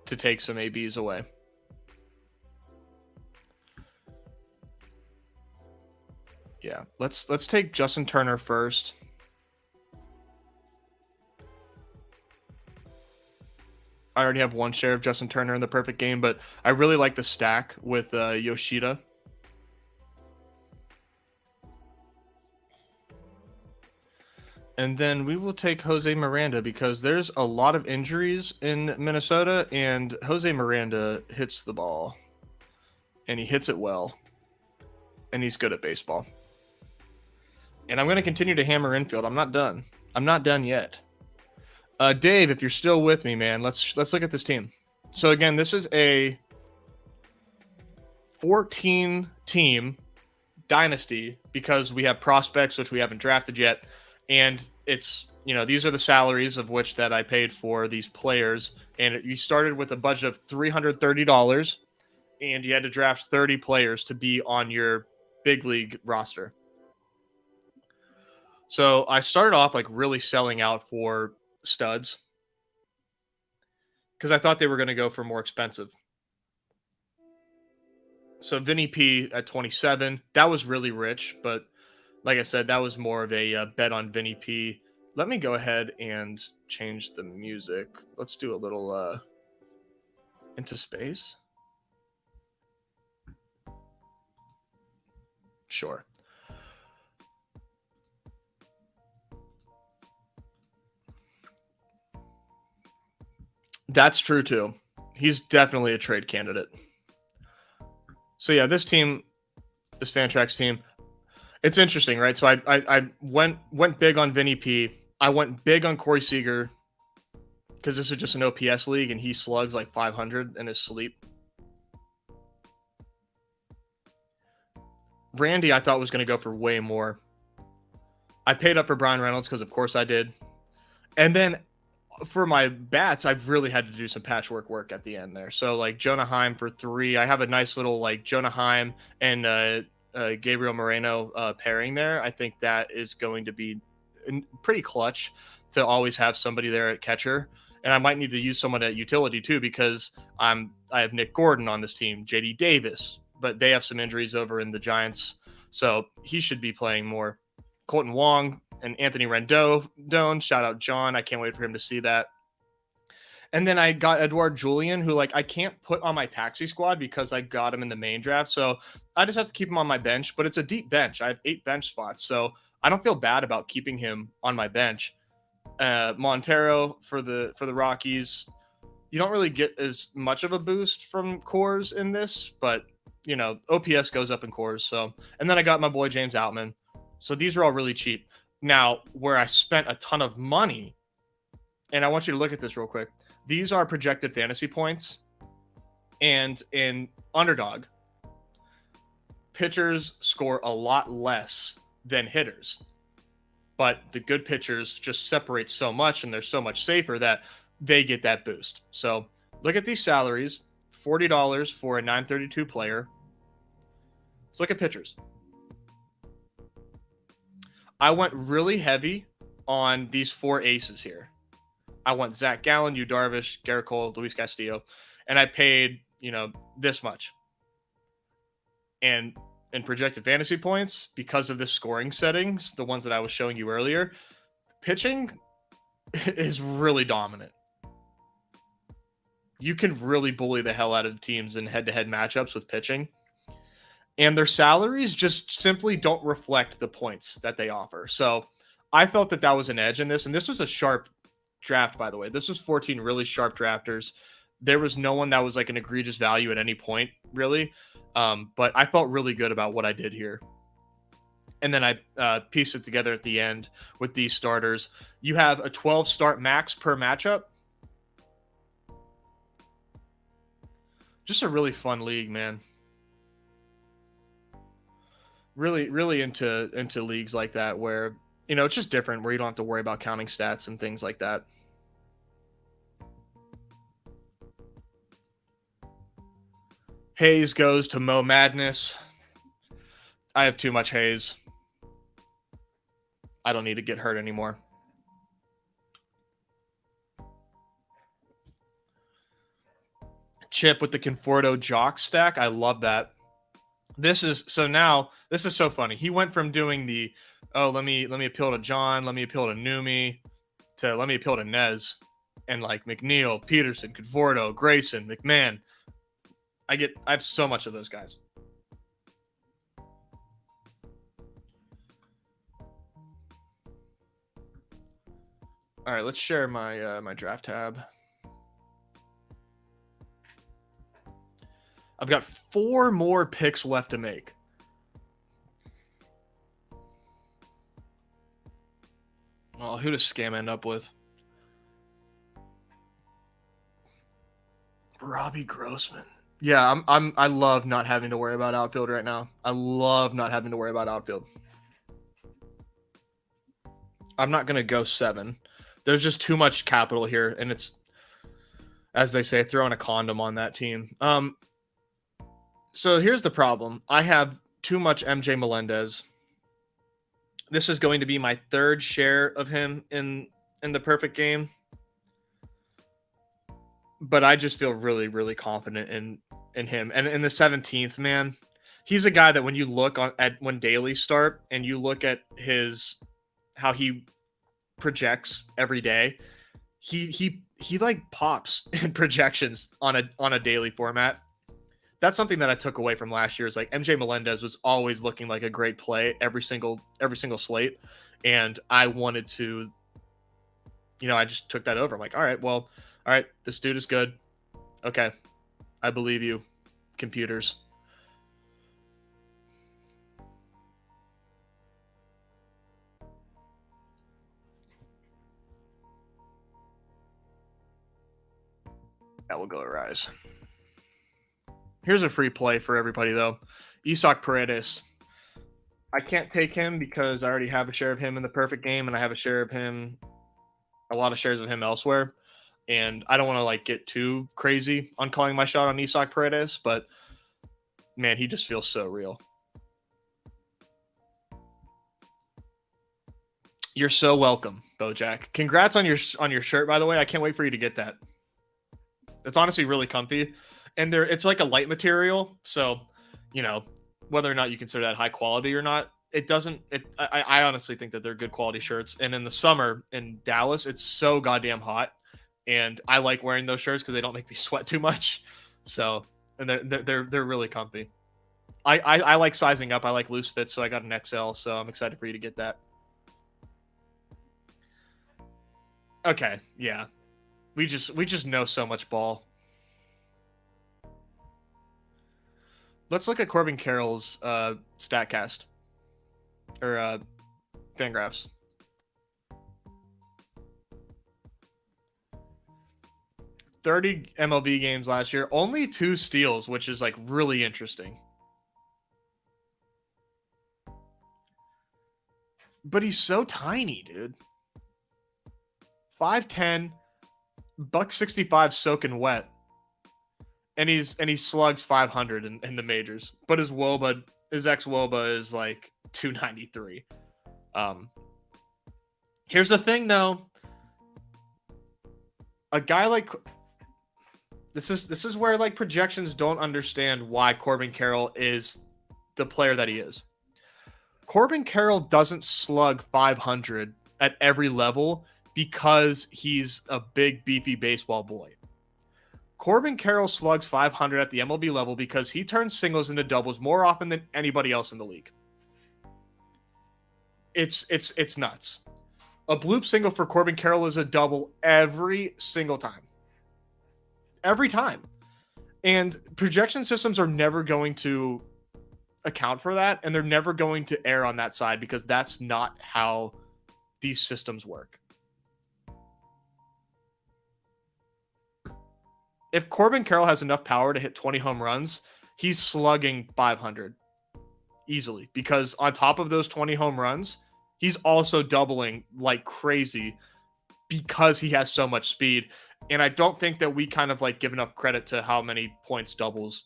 to take some ABs away. Yeah, let's take Justin Turner first. I already have one share of Justin Turner in the perfect game, but I really like the stack with Yoshida. And then we will take Jose Miranda, because there's a lot of injuries in Minnesota, and Jose Miranda hits the ball. And he hits it well. And he's good at baseball. And I'm going to continue to hammer infield. I'm not done. I'm not done yet. Dave, if you're still with me, man, let's look at this team. So again, this is a 14-team dynasty, because we have prospects which we haven't drafted yet. And it's, these are the salaries of which that I paid for these players. And you started with a budget of $330, and you had to draft 30 players to be on your big league roster. So I started off like really selling out for studs, because I thought they were going to go for more expensive. So Vinny P at 27, that was really rich, but like I said, that was more of a bet on Vinny P. Let me go ahead and change the music. Let's do a little Into Space. Sure. That's true too. He's definitely a trade candidate. So yeah, this Fantrax team, it's interesting, right? So I went big on Vinny P. I went big on Corey Seager, because this is just an OPS league, and he slugs like 500 in his sleep. Randy, I thought was going to go for way more. I paid up for Brian Reynolds, because of course I did. And then for my bats, I've really had to do some patchwork work at the end there. So like Jonah Heim for 3. I have a nice little like Jonah Heim and Gabriel Moreno pairing there. I think that is going to be pretty clutch to always have somebody there at catcher. And I might need to use someone at utility too, because I have Nick Gordon on this team, JD Davis, but they have some injuries over in the Giants, so he should be playing more. Colton Wong and Anthony Rendon, shout out John. I can't wait for him to see that. And then I got Edouard Julien, who like I can't put on my taxi squad because I got him in the main draft. So I just have to keep him on my bench, but it's a deep bench. I have 8 bench spots, so I don't feel bad about keeping him on my bench. Montero for the Rockies. You don't really get as much of a boost from cores in this, but OPS goes up in cores. So, and then I got my boy James Outman. So these are all really cheap. Now, where I spent a ton of money, and I want you to look at this real quick. These are projected fantasy points, and in Underdog, pitchers score a lot less than hitters, but the good pitchers just separate so much, and they're so much safer that they get that boost. So look at these salaries, $40 for a 932 player. Let's look at pitchers. I went really heavy on these 4 aces here. I want Zach Gallen, Yu Darvish, Garrett Cole, Luis Castillo, and I paid, this much. And in projected fantasy points, because of the scoring settings, the ones that I was showing you earlier, pitching is really dominant. You can really bully the hell out of teams in head-to-head matchups with pitching. And their salaries just simply don't reflect the points that they offer. So I felt that was an edge in this. And this was a sharp draft, by the way. This was 14 really sharp drafters. There was no one that was like an egregious value at any point, really. But I felt really good about what I did here. And then I pieced it together at the end with these starters. You have a 12 start max per matchup. Just a really fun league, man. Really into leagues like that where, you know, it's just different, where you don't have to worry about counting stats and things like that. Hayes goes to Mo Madness. I have too much Hayes. I don't need to get hurt anymore. Chip with the Conforto Jock stack. I love that. This is so funny. He went from doing the, oh, let me appeal to John, let me appeal to Numi, to let me appeal to Nez, and like McNeil, Peterson, Conforto, Grayson, McMahon. I have so much of those guys. All right, let's share my my draft tab. I've got 4 more picks left to make. Oh, who does Scam end up with? Robbie Grossman. Yeah, I love not having to worry about outfield right now. I love not having to worry about outfield. I'm not gonna go 7. There's just too much capital here, and it's, as they say, throwing a condom on that team. So here's the problem. I have too much MJ Melendez. This is going to be my 3rd share of him in the perfect game. But I just feel really confident in him. And in the 17th, man, he's a guy that when you look at when dailies start and you look at how he projects every day, he like pops in projections on a daily format. That's something that I took away from last year. Is like MJ Melendez was always looking like a great play every single slate, and I wanted to, I just took that over. I'm like, all right, this dude is good. Okay, I believe you, computers. That will go to Rise. Here's a free play for everybody, though. Isaac Paredes. I can't take him because I already have a share of him in the perfect game, and I have a lot of shares of him elsewhere. And I don't want to like get too crazy on calling my shot on Isaac Paredes, but man, he just feels so real. You're so welcome, Bojack. Congrats on your shirt, by the way. I can't wait for you to get that. It's honestly really comfy. And it's like a light material, so whether or not you consider that high quality or not, I honestly think that they're good quality shirts. And in the summer in Dallas, it's so goddamn hot, and I like wearing those shirts because they don't make me sweat too much. So, and they're really comfy. I like sizing up. I like loose fits, so I got an XL. So I'm excited for you to get that. Okay, yeah, we just know so much ball. Let's look at Corbin Carroll's StatCast or Fangraphs. 30 MLB games last year, only 2 steals, which is like really interesting. But he's so tiny, dude. 5'10", $165 soaking wet. And he slugs 500 in the majors, but his ex-WOBA is like 293. Here's the thing, though. A guy like this is where like projections don't understand why Corbin Carroll is the player that he is. Corbin Carroll doesn't slug 500 at every level because he's a big, beefy baseball boy. Corbin Carroll slugs 500 at the MLB level because he turns singles into doubles more often than anybody else in the league. It's nuts. A bloop single for Corbin Carroll is a double every single time. Every time. And projection systems are never going to account for that, and they're never going to err on that side because that's not how these systems work. If Corbin Carroll has enough power to hit 20 home runs, he's slugging 500 easily because on top of those 20 home runs, he's also doubling like crazy because he has so much speed. And I don't think that we kind of like give enough credit to how many points doubles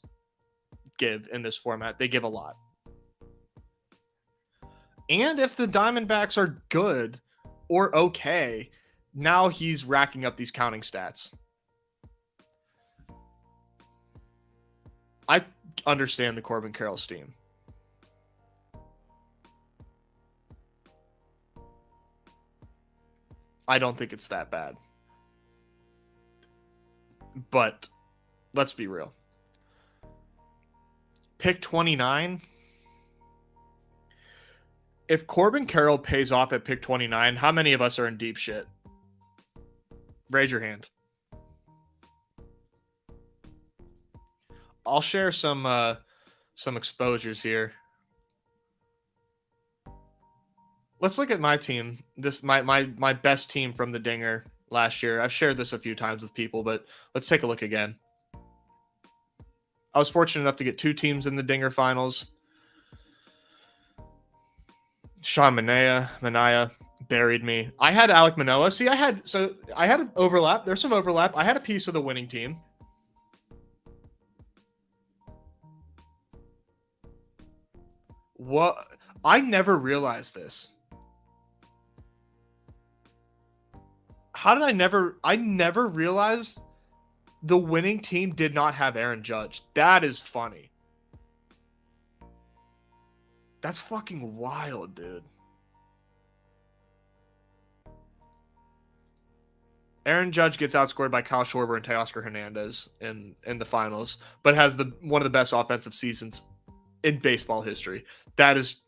give in this format. They give a lot. And if the Diamondbacks are good or okay, now he's racking up these counting stats. I understand the Corbin Carroll steam. I don't think it's that bad. But let's be real. Pick 29. If Corbin Carroll pays off at pick 29, how many of us are in deep shit? Raise your hand. I'll share some exposures here. Let's look at my team. This my best team from the Dinger last year. I've shared this a few times with people, but let's take a look again. I was fortunate enough to get 2 teams in the Dinger finals. Sean Manaea buried me. I had Alek Manoah. See, I had an overlap. There's some overlap. I had a piece of the winning team. What? I never realized this. How did I never realized the winning team did not have Aaron Judge. That is funny. That's fucking wild, dude. Aaron Judge gets outscored by Kyle Schwarber and Teoscar Hernandez in the finals, but has one of the best offensive seasons in baseball history. That's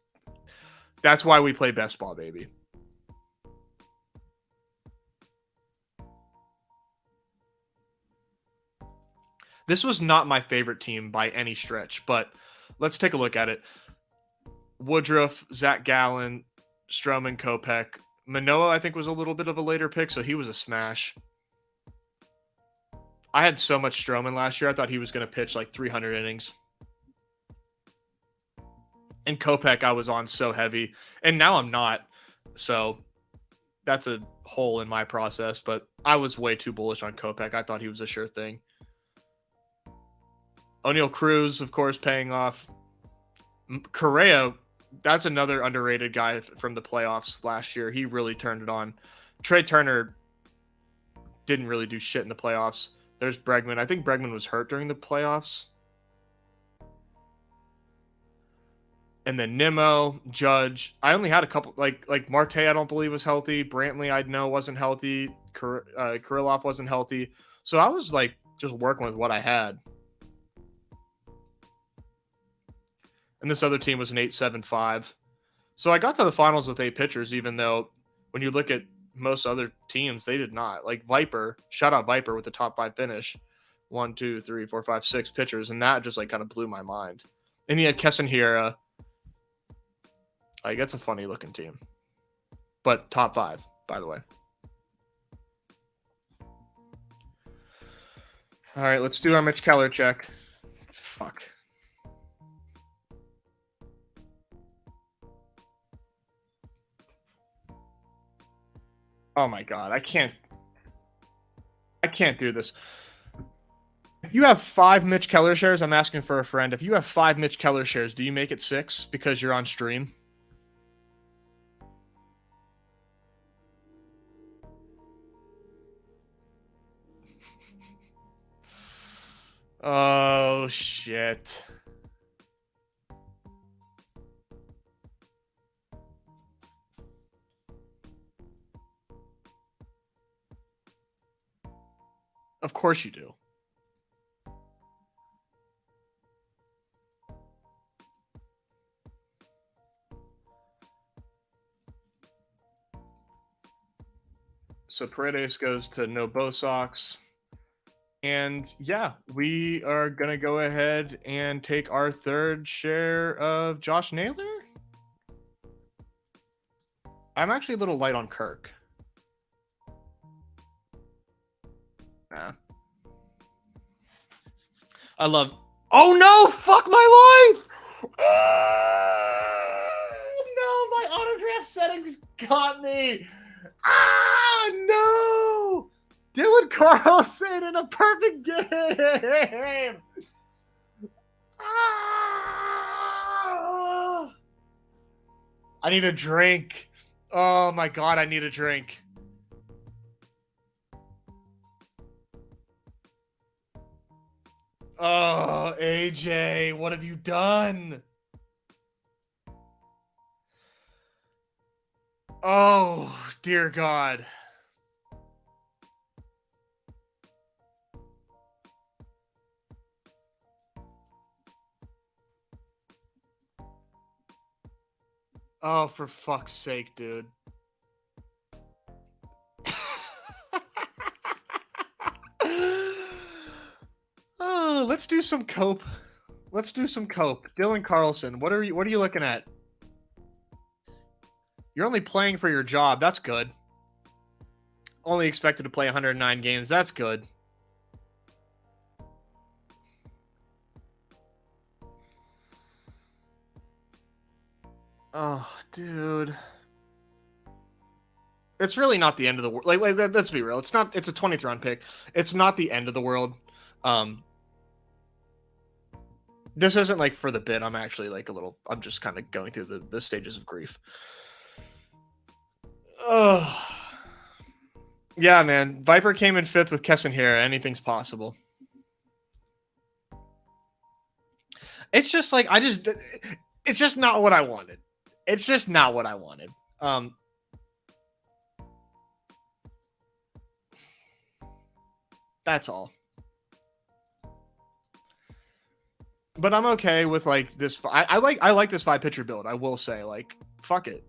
why we play best ball, baby. This was not my favorite team by any stretch, but let's take a look at it. Woodruff, Zach Gallen, Stroman, Kopech. Manoah, I think, was a little bit of a later pick, so he was a smash. I had so much Stroman last year, I thought he was going to pitch like 300 innings. And Kopech, I was on so heavy, and now I'm not. So that's a hole in my process, but I was way too bullish on Kopech. I thought he was a sure thing. O'Neal Cruz, of course, paying off. Correa, that's another underrated guy from the playoffs last year. He really turned it on. Trey Turner didn't really do shit in the playoffs. There's Bregman. I think Bregman was hurt during the playoffs. And then Nimmo, Judge. I only had a couple, like Marte, I don't believe was healthy. Brantley, I know wasn't healthy. Kirilloff wasn't healthy. So I was like just working with what I had. And this other team was an 8-7-5. So I got to the finals with 8 pitchers, even though when you look at most other teams, they did not. Like Viper, shout out Viper with the top 5 finish. 1, 2, 3, 4, 5, 6 pitchers. And that just like kind of blew my mind. And he had Kesson Hiura. Like, that's a funny looking team. But top 5, by the way. All right, let's do our Mitch Keller check. Fuck. Oh my God, I can't do this. If you have 5 Mitch Keller shares, I'm asking for a friend. If you have 5 Mitch Keller shares, do you make it 6 because you're on stream? Oh shit. course you do. So Paredes goes to no Bo Sox. And yeah, we are going to go ahead and take our third share of Josh Naylor. I'm actually a little light on Kirk. Nah. I love. Oh no! Fuck my life! No, my autograph settings got me. No! Dylan Carlson in a perfect game. I need a drink. Oh my god, I need a drink. Oh, AJ, what have you done? Oh, dear God. Oh, for fuck's sake, dude. Oh, let's do some cope. Let's do some cope. Dylan Carlson, what are you looking at? You're only playing for your job. That's good. Only expected to play 109 games. That's good. Oh, dude. It's really not the end of the world. Like, let's be real. It's not. It's a 20th round pick. It's not the end of the world. This isn't like for the bit. I'm actually like a little. I'm just kind of going through the stages of grief. Oh, yeah, man. Viper came in 5th with Kesson here. Anything's possible. It's just like it's just not what I wanted. It's just not what I wanted. That's all. But I'm okay with like this. I like this 5-pitcher build. I will say, like, fuck it.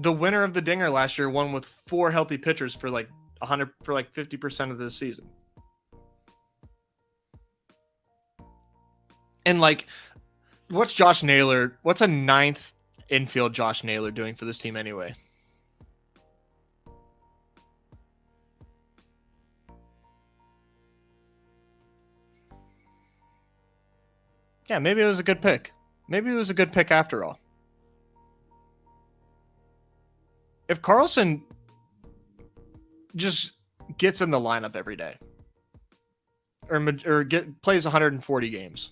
The winner of the Dinger last year won with 4 healthy pitchers for like 100 for like 50% of the season. And like, what's Josh Naylor? What's a 9th infield Josh Naylor doing for this team anyway? Yeah, maybe it was a good pick. Maybe it was a good pick after all. If Carlson just gets in the lineup every day, or plays 140 games,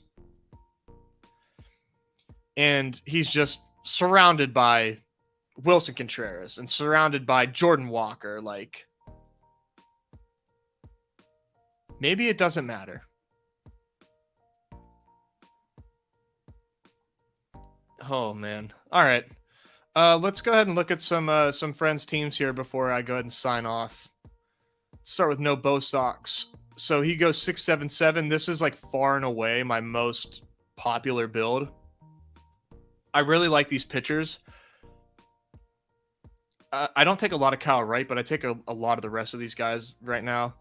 and he's just surrounded by Wilson Contreras and surrounded by Jordan Walker, like, maybe it doesn't matter. Oh man. All right. Let's go ahead and look at some friends' teams here before I go ahead and sign off. Let's start with no Bo Sox. So he goes 677. This is like far and away my most popular build. I really like these pitchers. I don't take a lot of Kyle Wright, but I take a lot of the rest of these guys right now.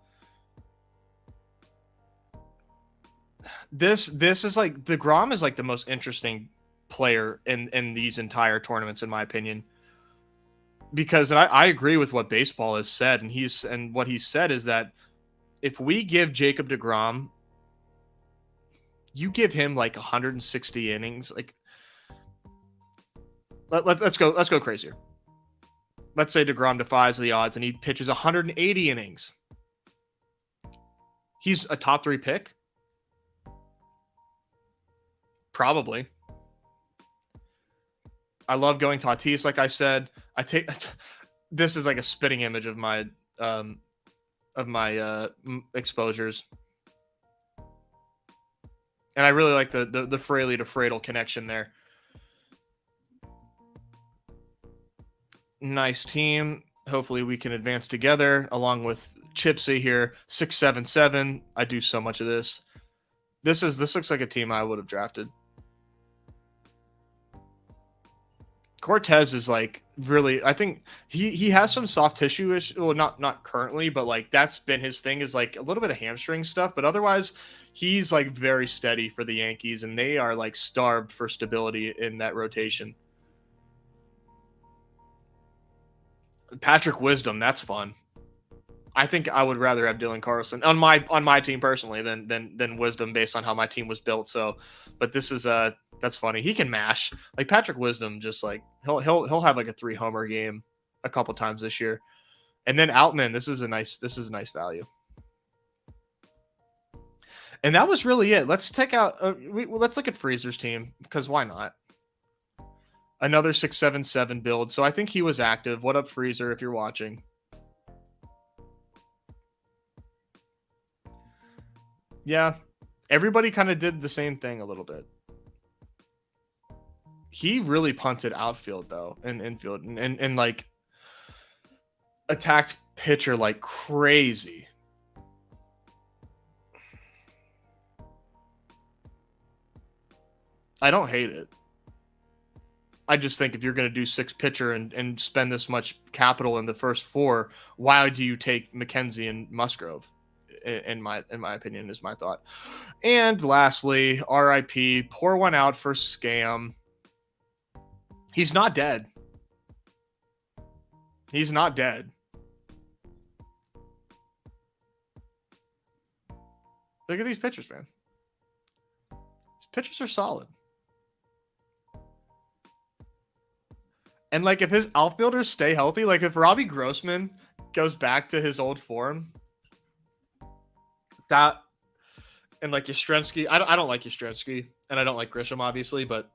This is like, DeGrom is like the most interesting player in these entire tournaments, in my opinion, because I agree with what baseball has said, and what he said is that if we give Jacob DeGrom, you give him like 160 innings, like let's go crazier. Let's say DeGrom defies the odds and he pitches 180 innings. He's a top 3 pick, probably. I love going Tatis, like I said. This is like a spitting image of my exposures, and I really like the Fraley to Fradle connection there. Nice team. Hopefully we can advance together along with Chipsy here, 677. I do so much of this. This looks like a team I would have drafted. Cortez is like really, I think he has some soft tissue issue. Well, not currently, but like that's been his thing, is like a little bit of hamstring stuff. But otherwise, he's like very steady for the Yankees, and they are like starved for stability in that rotation. Patrick Wisdom, that's fun. I think I would rather have Dylan Carlson on my team personally than Wisdom, based on how my team was built. So, but this is that's funny. He can mash. Like Patrick Wisdom, just like he'll have like a 3-homer game a couple times this year. And then Outman, this is a nice value. And that was really it. Let's take out let's look at Freezer's team, because why not? Another 677 build. So I think he was active. What up, Freezer, if you're watching? Yeah. Everybody kind of did the same thing a little bit. He really punted outfield though, and infield, and like attacked pitcher like crazy. I don't hate it. I just think if you're going to do 6 pitcher and spend this much capital in the first 4, why do you take McKenzie and Musgrove? In my opinion, is my thought. And lastly, RIP, pour one out for Scam. He's not dead. He's not dead. Look at these pitchers, man. These pitchers are solid. And like if his outfielders stay healthy, like if Robbie Grossman goes back to his old form, that, and like Yastrzemski, I don't like Yastrzemski, and I don't like Grisham, obviously, but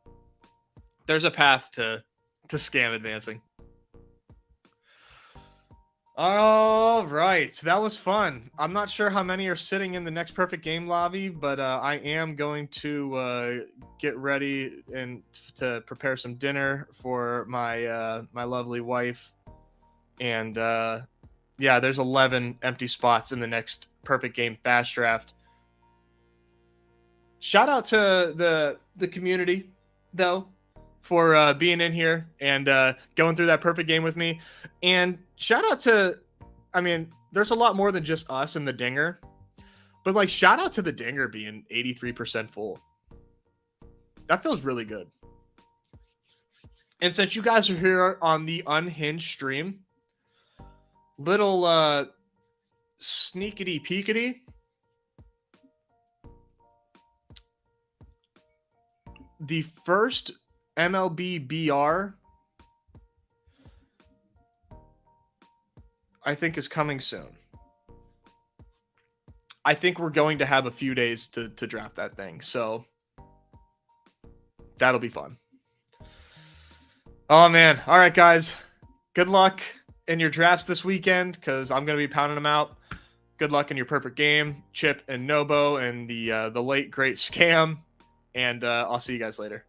there's a path to Scam advancing. All right, that was fun. I'm not sure how many are sitting in the next perfect game lobby, but I am going to get ready and to prepare some dinner for my my lovely wife. And yeah, there's 11 empty spots in the next perfect game fast draft. Shout out to the community though, for being in here and going through that perfect game with me. And shout out to, I mean, there's a lot more than just us and the dinger, but like shout out to the dinger being 83% full. That feels really good. And since you guys are here on the Unhinged stream, little sneakity peekity. The first MLB BR, I think, is coming soon. I think we're going to have a few days to draft that thing, so that'll be fun. Oh man. All right, guys, good luck in your drafts this weekend, because I'm going to be pounding them out. Good luck in your perfect game, Chip and Nobo, and the late great Scam. And I'll see you guys later.